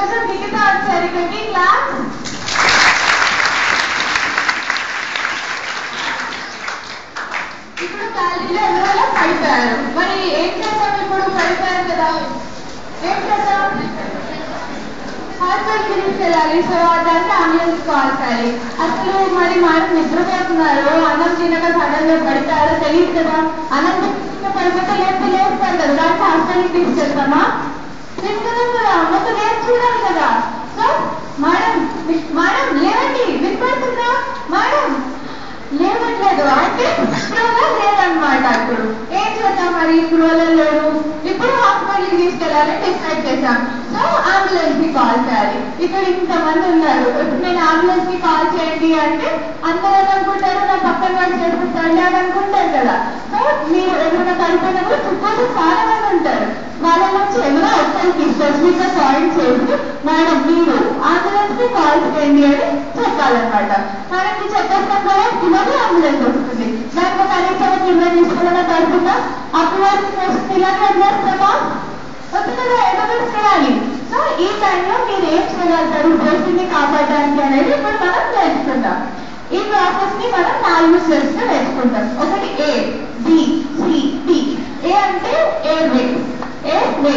ఈరోజు మిగతా వచ్చారు ఇక్కడికి క్లాస్. ఇప్పుడు కాలేజీలో ఎవరో పడిపోయారు. మరి ఏం చేస్తాం? ఇప్పుడు పడిపోయారు కదా, ఏం చేస్తాం? హాస్పిటల్కి తీసుకెళ్ళాలి. సో దానికి అంబులెన్స్ కాల్ చేయాలి. అసలు మరి మనం నిద్రపోతున్నారు, అన్నం తినక సడన్ గా పడిపోయారో తెలియదు కదా. అన్నం తిన్న పడిపోతే లేస్తారు కదా, దానికి హాస్పిటల్కి తీసుకెళ్తామా? తీసుకెళ్ళాం కదా, మొత్తం ఏం చూడాలి కదా. సో మేడం మేడం లేవండి, వినపడుతుందా? మేడం లేవట్లేదు అంటే లేదన్నమాట. ఇప్పుడు ఏం చేద్దాం? మరి ఇప్పుడు లేరు, ఇప్పుడు హాస్పిటల్కి తీసుకెళ్ళాలని డిసైడ్ చేశాం. సో అంబులెన్స్ కి కాల్ చేయాలి. ఇక్కడ ఇంతమంది ఉన్నారు. ఇప్పుడు నేను అంబులెన్స్ కి కాల్ చేయండి అంటే అందరూ అనుకుంటారు నా పక్కన వాడు చేస్తాడు అని అనుకుంటారు కదా. సో మీరు ఎవరైనా పడిపోయినప్పుడు చుట్టూ చాలా మంది ఉంటారు. వాళ్ళ నుంచి ఏమైనా ఒక్కరికి స్పెసిఫిక్ గా పాయింట్ చేసి మేడం మీరు అంబులెన్స్ కి కాల్ చేయండి అని చెప్పాలన్నమాట. మనకి చెప్పేస్తాం కదా, ఇలాగే అంబులెన్స్ వస్తుంది. దానికి కనీసం కింద తీసుకోవాలన్నా పడుతుందా? అప్పుడు ఇలాగే వదిలేస్తామా? వస్తుందా? ఏదో చేయాలి. సో ఈ టైంలో మీరు ఏం చేయగలుగుతారు పేషెంట్ని కాపాడడానికి అనేది ఇప్పుడు మనం నేర్చుకుందాం. ఈ ప్రాసెస్ ని మనం 4 స్టెప్స్ గా నేర్చుకుంటాం. ఒకటి A, B, C, D. ఏ అంటే ఎయిర్ వే.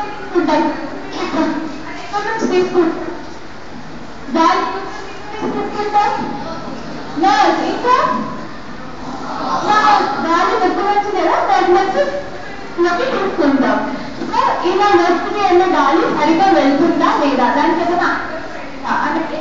తీసుకుంటాం, తీసుకుంటాం దాని తీసుకుంటాం. నర్స్ ఇంకా గాలి ఎక్కువ వచ్చి లేదా దాని నుంచి తీసుకుంటాం. సో ఇలా నర్స్కి వెళ్ళే గాలి సరిగ్గా వెళ్తుందా లేదా, దానికి ఏదైనా అంటే